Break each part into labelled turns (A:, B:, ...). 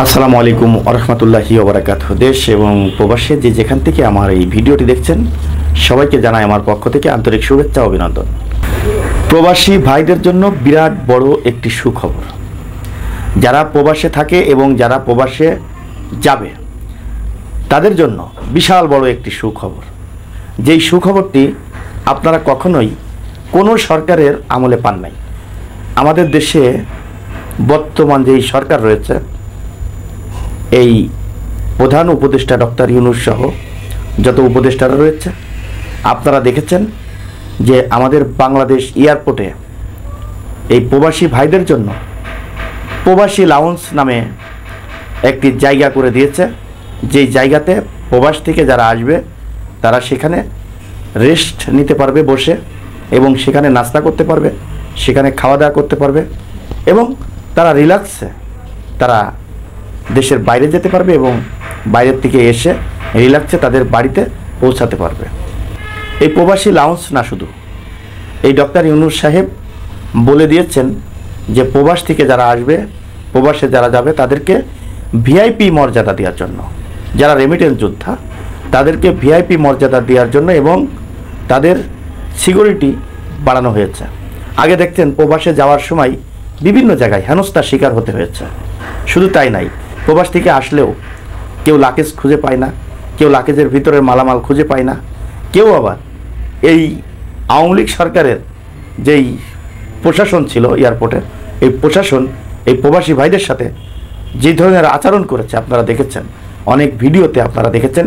A: আসসালামু আলাইকুম ওরহমতুল্লাহি ওবারাকাতুহু। দেশ এবং প্রবাসে যে যেখান থেকে আমার এই ভিডিওটি দেখছেন সবাইকে জানাই আমার পক্ষ থেকে আন্তরিক শুভেচ্ছা ও অভিনন্দন। প্রবাসী ভাইদের জন্য বিরাট বড় একটি সুখবর। যারা প্রবাসে থাকে এবং যারা প্রবাসে যাবে তাদের জন্য বিশাল বড় একটি সুখবর। যেই সুখবরটি আপনারা কখনোই কোনো সরকারের আমলে পান নাই। আমাদের দেশে বর্তমান যেই সরকার রয়েছে, এই প্রধান উপদেষ্টা ডক্টর ইউনূস সহ যত উপদেষ্টারা রয়েছে, আপনারা দেখেছেন যে আমাদের বাংলাদেশ এয়ারপোর্টে এই প্রবাসী ভাইদের জন্য প্রবাসী লাউঞ্জ নামে একটি জায়গা করে দিয়েছে। যেই জায়গাতে প্রবাস থেকে যারা আসবে তারা সেখানে রেস্ট নিতে পারবে বসে, এবং সেখানে নাস্তা করতে পারবে, সেখানে খাওয়া দাওয়া করতে পারবে, এবং তারা রিল্যাক্সে তারা দেশের বাইরে যেতে পারবে এবং বাইরের থেকে এসে রিল্যাক্সে তাদের বাড়িতে পৌঁছাতে পারবে। এই প্রবাসী লাউঞ্জ না, শুধু এই ডক্টর ইউনূস সাহেব বলে দিয়েছেন যে প্রবাস থেকে যারা আসবে, প্রবাসে যারা যাবে তাদেরকে ভিআইপি মর্যাদা দেওয়ার জন্য, যারা রেমিটেন্স যোদ্ধা তাদেরকে ভিআইপি মর্যাদা দেওয়ার জন্য, এবং তাদের সিকিউরিটি বাড়ানো হয়েছে। আগে দেখতেন প্রবাসে যাওয়ার সময় বিভিন্ন জায়গায় হেনস্থার শিকার হতে হয়েছে। শুধু তাই নাই, প্রবাস থেকে আসলেও কেউ লাকেজ খুঁজে পায় না, কেউ লাকেজের ভিতরের মালামাল খুঁজে পায় না, কেউ আবার এই আওয়ামী লীগ সরকারের যেই প্রশাসন ছিল এয়ারপোর্টে, এই প্রশাসন এই প্রবাসী ভাইদের সাথে যে ধরনের আচরণ করেছে আপনারা দেখেছেন, অনেক ভিডিওতে আপনারা দেখেছেন,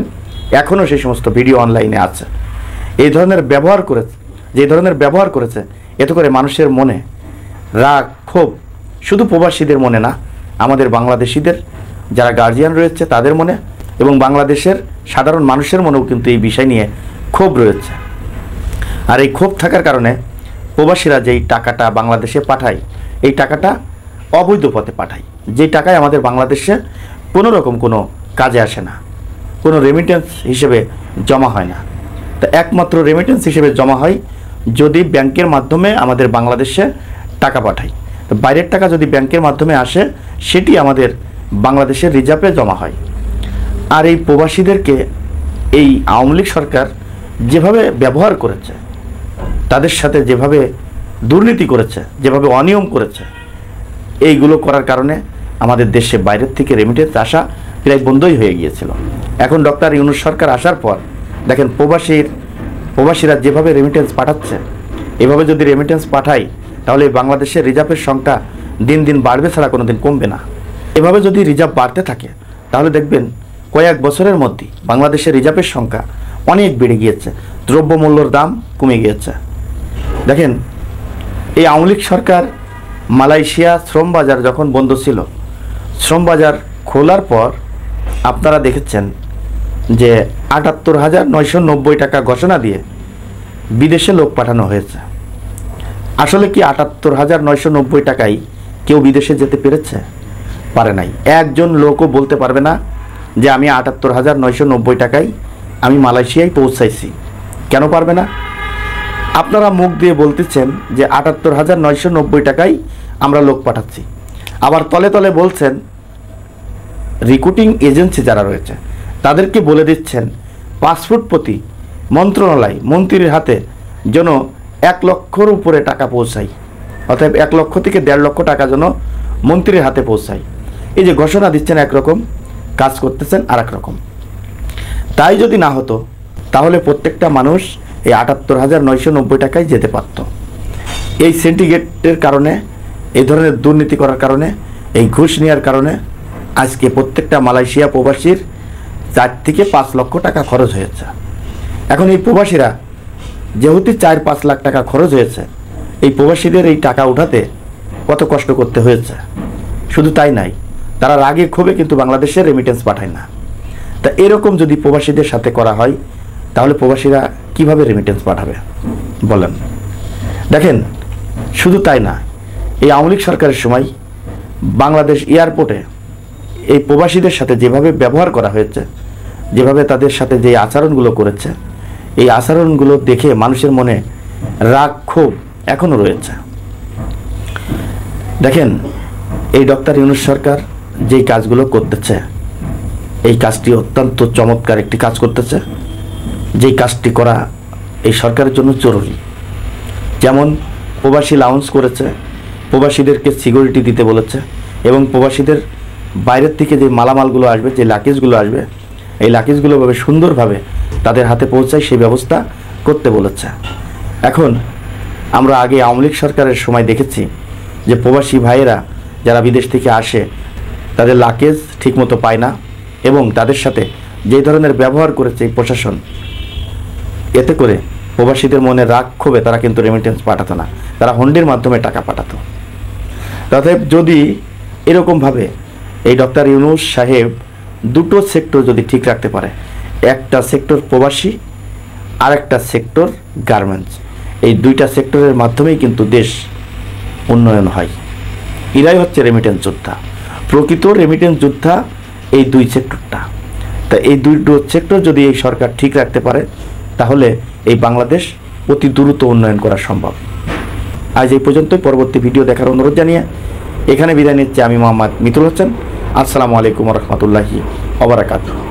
A: এখনও সেই সমস্ত ভিডিও অনলাইনে আছে। এই ধরনের ব্যবহার করেছে, যে ধরনের ব্যবহার করেছে, এতে করে মানুষের মনে রাগ ক্ষোভ, শুধু প্রবাসীদের মনে না, আমাদের বাংলাদেশিদের যারা গার্জিয়ান রয়েছে তাদের মনে এবং বাংলাদেশের সাধারণ মানুষের মনেও কিন্তু এই বিষয় নিয়ে ক্ষোভ রয়েছে। আর এই ক্ষোভ থাকার কারণে প্রবাসীরা যেই টাকাটা বাংলাদেশে পাঠায়, এই টাকাটা অবৈধ পথে পাঠায়। যেই টাকায় আমাদের বাংলাদেশে কোনো রকম কোনো কাজে আসে না, কোনো রেমিটেন্স হিসেবে জমা হয় না। তা একমাত্র রেমিটেন্স হিসেবে জমা হয় যদি ব্যাংকের মাধ্যমে আমাদের বাংলাদেশে টাকা পাঠায়। তো বাইরের টাকা যদি ব্যাংকের মাধ্যমে আসে, সেটি আমাদের বাংলাদেশের রিজার্ভে জমা হয়। আর এই প্রবাসীদেরকে এই আওয়ামী লীগ সরকার যেভাবে ব্যবহার করেছে, তাদের সাথে যেভাবে দুর্নীতি করেছে, যেভাবে অনিয়ম করেছে, এইগুলো করার কারণে আমাদের দেশে বাইরের থেকে রেমিটেন্স আসা প্রায় বন্ধই হয়ে গিয়েছিল। এখন ডক্টর ইউনূস সরকার আসার পর দেখেন প্রবাসীরা যেভাবে রেমিটেন্স পাঠাচ্ছে, এভাবে যদি রেমিটেন্স পাঠায় তাহলে বাংলাদেশের রিজার্ভের সংখ্যা দিন দিন বাড়বে ছাড়া কোনো দিন কমবে না। এভাবে যদি রিজার্ভ বাড়তে থাকে তাহলে দেখবেন কয়েক বছরের মধ্যেই বাংলাদেশের রিজার্ভের সংখ্যা অনেক বেড়ে গিয়েছে, দ্রব্যমূল্যর দাম কমে গিয়েছে। দেখেন এই আওয়ামী লীগ সরকার মালয়েশিয়া শ্রম বাজার যখন বন্ধ ছিল, শ্রম বাজার খোলার পর আপনারা দেখেছেন যে ৭৮,৯৯০ টাকা ঘোষণা দিয়ে বিদেশে লোক পাঠানো হয়েছে। আসলে কি ৭৮,৯৯০ টাকায় কেউ বিদেশে যেতে পেরেছে? পারে নাই। একজন লোকও বলতে পারবে না যে আমি ৭৮,৯৯০ টাকায় আমি মালয়েশিয়ায় পৌঁছাইছি। কেন পারবে না? আপনারা মুখ দিয়ে বলতেছেন যে ৭৮,৯৯০ টাকায় আমরা লোক পাঠাচ্ছি, আবার তলে তলে বলছেন রিক্রুটিং এজেন্সি যারা রয়েছে তাদেরকে বলে দিচ্ছেন পাসপোর্ট প্রতি মন্ত্রণালয় মন্ত্রীর হাতে যেন ১ লক্ষর উপরে টাকা পৌঁছায়, অর্থাৎ ১ লক্ষ থেকে ১.৫ লক্ষ টাকা যেন মন্ত্রীর হাতে পৌঁছায়। এই যে ঘোষণা দিচ্ছেন একরকম, কাজ করতেছেন আর এক রকম। তাই যদি না হতো তাহলে প্রত্যেকটা মানুষ এই ৭৮,৯৯০ টাকায় যেতে পারত। এই সিন্ডিকেটের কারণে, এই ধরনের দুর্নীতি করার কারণে, এই ঘুষ নেওয়ার কারণে আজকে প্রত্যেকটা মালয়েশিয়া প্রবাসীর ৪ থেকে ৫ লক্ষ টাকা খরচ হয়েছে। এখন এই প্রবাসীরা যেহেতু ৪-৫ লাখ টাকা খরচ হয়েছে, এই প্রবাসীদের এই টাকা উঠাতে কত কষ্ট করতে হয়েছে। শুধু তাই নাই, তারা রাগে ক্ষোভে কিন্তু বাংলাদেশের রেমিটেন্স পাঠায় না। তা এরকম যদি প্রবাসীদের সাথে করা হয় তাহলে প্রবাসীরা কিভাবে রেমিটেন্স পাঠাবে বলেন? দেখেন শুধু তাই না, এই আওয়ামী লীগ সরকারের সময় বাংলাদেশ এয়ারপোর্টে এই প্রবাসীদের সাথে যেভাবে ব্যবহার করা হয়েছে, যেভাবে তাদের সাথে যে আচরণগুলো করেছে, এই আচরণগুলো দেখে মানুষের মনে রাগ ক্ষোভ এখনও রয়েছে। দেখেন এই ডক্টর ইউনূস সরকার যেই কাজগুলো করতেছে এই কাজটি অত্যন্ত চমৎকার একটি কাজ করতেছে, যেই কাজটি করা এই সরকারের জন্য জরুরি। যেমন প্রবাসী লাউঞ্জ করেছে, প্রবাসীদেরকে সিকিউরিটি দিতে বলেছে এবং প্রবাসীদের বাইরের থেকে যে মালামালগুলো আসবে, যে লাগেজগুলো আসবে, এই লাগেজগুলো ভাবে সুন্দরভাবে তাদের হাতে পৌঁছায় সেই ব্যবস্থা করতে বলেছে। এখন আমরা আগে আওয়ামী লীগ সরকারের সময় দেখেছি যে প্রবাসী ভাইয়েরা যারা বিদেশ থেকে আসে তাদের লাগেজ ঠিকমতো পায় না এবং তাদের সাথে যে ধরনের ব্যবহার করেছে এই প্রশাসন, এতে করে প্রবাসীদের মনে রাগ ক্ষোভে তারা কিন্তু রেমিটেন্স পাঠাতো না, তারা হুন্ডির মাধ্যমে টাকা পাঠাতো। অতএব যদি এরকমভাবে এই ডক্টর ইউনূস সাহেব দুটো সেক্টর যদি ঠিক রাখতে পারে, একটা সেক্টর প্রবাসী আর একটা সেক্টর গার্মেন্টস, এই দুইটা সেক্টরের মাধ্যমেই কিন্তু দেশ উন্নয়ন হয়। এরাই হচ্ছে রেমিটেন্স যোদ্ধা, প্রকৃত রেমিটেন্স যোদ্ধা এই দুই সেক্টরটা। তা এই দুটো সেক্টর যদি এই সরকার ঠিক রাখতে পারে তাহলে এই বাংলাদেশ অতি দ্রুত উন্নয়ন করা সম্ভব। আজ এই পর্যন্তই, পরবর্তী ভিডিও দেখার অনুরোধ জানিয়ে এখানে বিদায় নিচ্ছি আমি মোহাম্মদ মিতুল হোসেন। আসসালামু আলাইকুম রহমতুল্লাহি ওয়া বারাকাতুহু।